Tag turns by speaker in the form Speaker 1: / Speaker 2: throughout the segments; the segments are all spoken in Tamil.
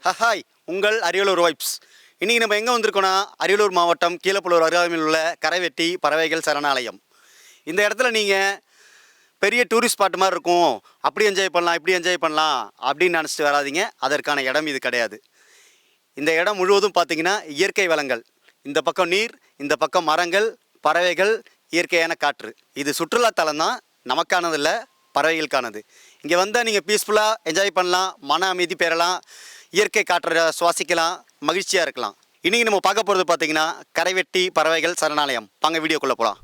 Speaker 1: ஹாய் உங்கள் அரியலூர் வைப்ஸ். இன்றைக்கி நம்ம எங்கே வந்திருக்கோன்னா அரியலூர் மாவட்டம் கீழப்பழுவூர் அருகாமையில் உள்ள கரைவெட்டி பறவைகள் சரணாலயம். இந்த இடத்துல நீங்கள் பெரிய டூரிஸ்ட் ஸ்பாட் மாதிரி இருக்கும், அப்படி என்ஜாய் பண்ணலாம் இப்படி என்ஜாய் பண்ணலாம் அப்படின்னு நினச்சிட்டு வராதிங்க. அதற்கான இடம் இது கிடையாது. இந்த இடம் முழுவதும் பார்த்திங்கன்னா இயற்கை வளங்கள். இந்த பக்கம் நீர், இந்த பக்கம் மரங்கள், பறவைகள், இயற்கையான காற்று. இது சுற்றுலாத்தலம் தான், நமக்கானதில்லை, பறவைகளுக்கானது. இங்கே வந்தால் நீங்கள் பீஸ்ஃபுல்லாக என்ஜாய் பண்ணலாம், மன அமைதி பெறலாம், இயற்கை காற்றை சுவாசிக்கலாம், மகிழ்ச்சியாக இருக்கலாம். இன்றைக்கி நம்ம பார்க்க போகிறது பார்த்திங்கன்னா கரைவெட்டி பறவைகள் சரணாலயம். வாங்க வீடியோக்குள்ளே போகலாம்.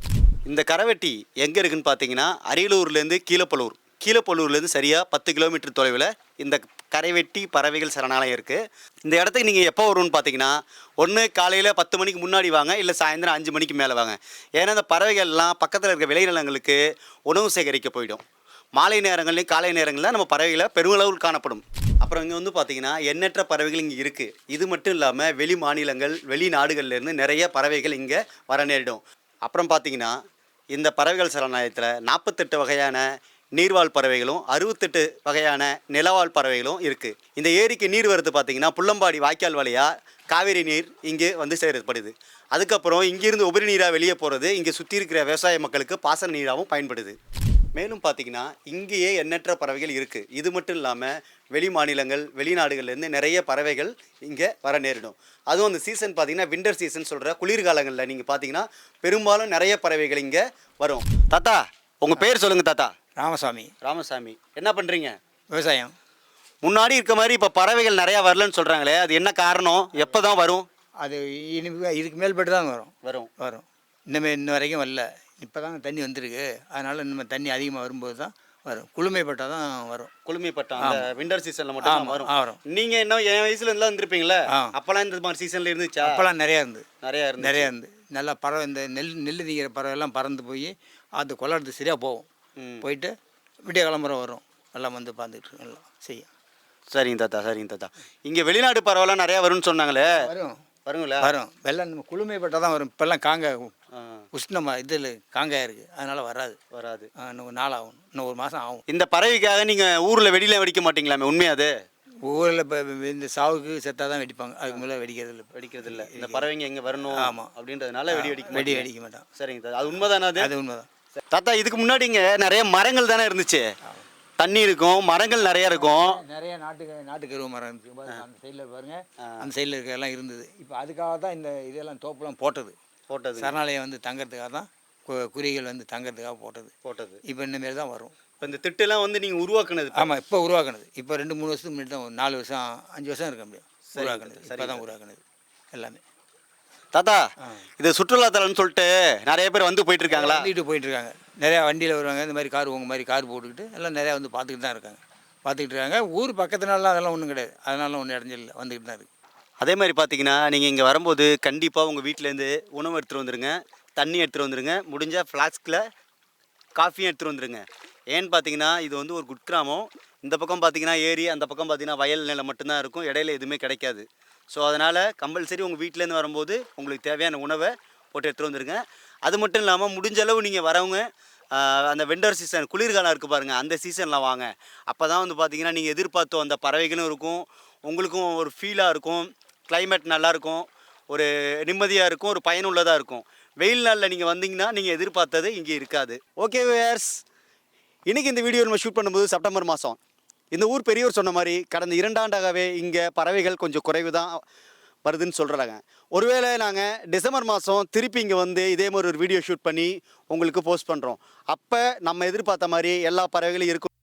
Speaker 1: இந்த கரைவெட்டி எங்கே இருக்குதுன்னு பார்த்தீங்கன்னா அரியலூர்லேருந்து கீழப்பழுவூர்லேருந்து சரியாக 10 கிலோமீட்டர் தொலைவில் இந்த கரைவெட்டி பறவைகள் சரணாலயம் இருக்குது. இந்த இடத்துக்கு நீங்கள் எப்போ வரும்னு பார்த்தீங்கன்னா ஒன்று காலையில் 10 மணிக்கு முன்னாடி வாங்க, இல்லை சாயந்தரம் 5 மணிக்கு மேலே வாங்க. ஏன்னா இந்த பறவைகள்லாம் பக்கத்தில் இருக்க விளைநிலங்களுக்கு உணவு சேகரிக்க போயிடும். மாலை நேரங்கள்லையும் காலை நேரங்களில் நம்ம பறவைகளை பெருமளவில் காணப்படும். அப்புறம் இங்கே வந்து பார்த்திங்கன்னா எண்ணற்ற பறவைகள் இங்கே இருக்குது. இது மட்டும் இல்லாமல் வெளி மாநிலங்கள், வெளிநாடுகள்லேருந்து நிறைய பறவைகள் இங்கே வர நேரிடும். அப்புறம் பார்த்திங்கன்னா இந்த பறவைகள் சரணாலயத்தில் 48 வகையான நீர்வாழ் பறவைகளும் 68 வகையான நிலவாழ் பறவைகளும் இருக்குது. இந்த ஏரிக்கு நீர் வருது பார்த்திங்கன்னா புள்ளம்பாடி வாய்க்கால் வழியாக காவேரி நீர் இங்கே வந்து சேரப்படுது. அதுக்கப்புறம் இங்கேருந்து உபரி நீராக வெளியே போகிறது இங்கே சுற்றி இருக்கிற விவசாய மக்களுக்கு பாசன நீராகவும் பயன்படுது. மேலும் பார்த்திங்கன்னா இங்கேயே எண்ணற்ற பறவைகள் இருக்குது. இது மட்டும் இல்லாமல் வெளி மாநிலங்கள், வெளிநாடுகள்லேருந்து நிறைய பறவைகள் இங்கே வர நேரிடும். அதுவும் அந்த சீசன் பார்த்திங்கன்னா வின்டர் சீசன் சொல்கிற குளிர்காலங்களில் நீங்கள் பார்த்திங்கன்னா பெரும்பாலும் நிறைய பறவைகள் இங்கே வரும். தாத்தா, உங்கள் பேர் சொல்லுங்கள் தாத்தா. ராமசாமி. என்ன பண்ணுறீங்க?
Speaker 2: விவசாயம்.
Speaker 1: முன்னாடி இருக்க மாதிரி இப்போ பறவைகள் நிறையா வரலன்னு சொல்கிறாங்களே, அது என்ன காரணம்? எப்போ தான் வரும்?
Speaker 2: அது இதுக்கு மேல்பட்டு தான் வரும். இன்ன வரைக்கும் வரல. இப்போ தான் தண்ணி வந்திருக்கு. அதனால் நம்ம தண்ணி அதிகமாக வரும்போது தான் வரும். குளுமைப்பட்டால் தான் வரும்.
Speaker 1: குளுமைப்பட்டா அந்த விண்டர் சீசனில் மட்டும் வரும். நீங்கள் என்ன என் வயசுல இருந்தால் இருந்திருப்பீங்களே, அப்போல்லாம் இந்த மாதிரி சீசனில் இருந்துச்சா?
Speaker 2: அப்போல்லாம் நிறையா இருந்து நல்லா பறவை, இந்த நெல் தீக்கிற பறவைலாம் பறந்து போய் அது கொள்ளாடுறது சரியாக போகும். போயிட்டு விடிய கிளம்புற வரும். எல்லாம் வந்து பார்த்துக்கிட்டு எல்லாம் செய்யும்.
Speaker 1: சரிங்க தாத்தா. இங்கே வெளிநாடு பறவைலாம் நிறையா வரும்னு சொன்னாங்களே,
Speaker 2: வரும். வெள்ளம் நம்ம குளுமைப்பட்டால் தான் வரும். இப்போல்லாம் காங்காய் உஷ்ணமாக இதில் காங்காய் இருக்குது, அதனால் வராது. இன்னும் நாள் ஆகும், இன்னும் 1 மாதம் ஆகும்.
Speaker 1: இந்த பறவைக்காக நீங்கள் ஊரில் வெடிலாம் வெடிக்க மாட்டீங்களாமே, உண்மையாது?
Speaker 2: ஊரில் இப்போ இந்த சாவுக்கு செத்தாக தான் வெடிப்பாங்க. அதுக்கு மேலே வெடிக்கிறது இல்லை.
Speaker 1: இந்த பறவைங்க எங்கே வரணும்
Speaker 2: ஆமாம்
Speaker 1: அப்படின்றதுனால வெடிக்க மாட்டோம். சரிங்க தாத்தா, அது உண்மைதானே?
Speaker 2: அது உண்மைதான்
Speaker 1: தாத்தா. இதுக்கு முன்னாடி இங்கே நிறைய மரங்கள் தானே இருந்துச்சு, தண்ணி இருக்கும், மரங்கள் நிறைய இருக்கும்.
Speaker 2: நிறைய நாட்டுக்கருவ மரம் இருந்துச்சு. அந்த சைடில் பாருங்கள், அந்த சைடில் இருக்க எல்லாம் இருந்தது. இப்போ அதுக்காக தான் இந்த இதெல்லாம் தோப்புலாம் போட்டது. சரணாலயம் வந்து தங்கறதுக்காக தான், குறிகள் வந்து தங்கறதுக்காக போட்டது. இப்போ இந்தமாரி தான் வரும்.
Speaker 1: இப்போ இந்த திட்டெல்லாம் வந்து நீங்கள் உருவாக்குனது?
Speaker 2: ஆமாம், இப்போ உருவாக்குனது. இப்போ 2-3 வருஷத்துக்கு முன்னாடி தான், 4 வருஷம் 5 வருஷம் இருக்க முடியும் உருவாக்குனது. இப்போ தான் உருவாக்குனது எல்லாமே.
Speaker 1: தாத்தா, இது சுற்றுலாத்தலம்னு சொல்லிட்டு நிறைய பேர் வந்து போயிட்டு
Speaker 2: இருக்காங்க. நிறையா வண்டியில் வருவாங்க. இந்த மாதிரி கார், உங்கள் மாதிரி கார் போட்டுக்கிட்டு எல்லாம் நிறையா வந்து பார்த்துக்கிட்டு தான் இருக்காங்க. ஊர் பக்கத்துனாலாம் அதெல்லாம் ஒன்றும் கிடையாது. அதனால ஒன்றும் இடைஞ்சல் வந்துக்கிட்டு தான் இருக்குது.
Speaker 1: அதே மாதிரி பார்த்தீங்கன்னா நீங்கள் இங்கே வரும்போது கண்டிப்பாக உங்கள் வீட்டிலேருந்து உணவு எடுத்துகிட்டு வந்துடுங்க, தண்ணி எடுத்துகிட்டு வந்துடுங்க, முடிஞ்சால் ஃப்ளாஸ்கில் காஃபியும் எடுத்துகிட்டு வந்துடுங்க. ஏன்னு பார்த்தீங்கன்னா இது வந்து ஒரு குட்கிராமம். இந்த பக்கம் பார்த்தீங்கன்னா ஏரி, அந்த பக்கம் பார்த்தீங்கன்னா வயல் நிலம் மட்டும்தான் இருக்கும், இடையில எதுவுமே கிடைக்காது. ஸோ அதனால் கம்பல்சரி உங்கள் வீட்டிலேருந்து வரும்போது உங்களுக்கு தேவையான உணவை போட்டு எடுத்துகிட்டு வந்துடுங்க. அது மட்டும் இல்லாமல் முடிஞ்ச அளவு நீங்கள் வரவங்க அந்த விண்டர் சீசன், குளிர்காலம் இருக்குது பாருங்கள், அந்த சீசனில் வாங்க. அப்போ தான் வந்து பார்த்திங்கன்னா நீங்கள் எதிர்பார்த்தோம் அந்த பறவைகளும் இருக்கும், உங்களுக்கும் ஒரு ஃபீலாக இருக்கும், கிளைமேட் நல்லாயிருக்கும், ஒரு நிம்மதியாக இருக்கும், ஒரு பயனுள்ளதாக இருக்கும். வெயில் நாளில் நீங்கள் வந்தீங்கன்னா நீங்கள் எதிர்பார்த்தது இங்கே இருக்காது. ஓகே வியர்ஸ், இன்றைக்கி இந்த வீடியோ நம்ம ஷூட் பண்ணும்போது செப்டம்பர் மாதம். இந்த ஊர் பெரியவர் சொன்ன மாதிரி கடந்த 2 ஆண்டாகவே இங்கே பறவைகள் கொஞ்சம் குறைவு தான் வருதுன்னு சொல்கிறாங்க. ஒருவேளை நாங்கள் டிசம்பர் மாதம் திருப்பி இங்கே வந்து இதே மாதிரி ஒரு வீடியோ ஷூட் பண்ணி உங்களுக்கு போஸ்ட் பண்ணுறோம். அப்போ நம்ம எதிர்பார்த்த மாதிரி எல்லா பறவைகளும் இருக்கும்.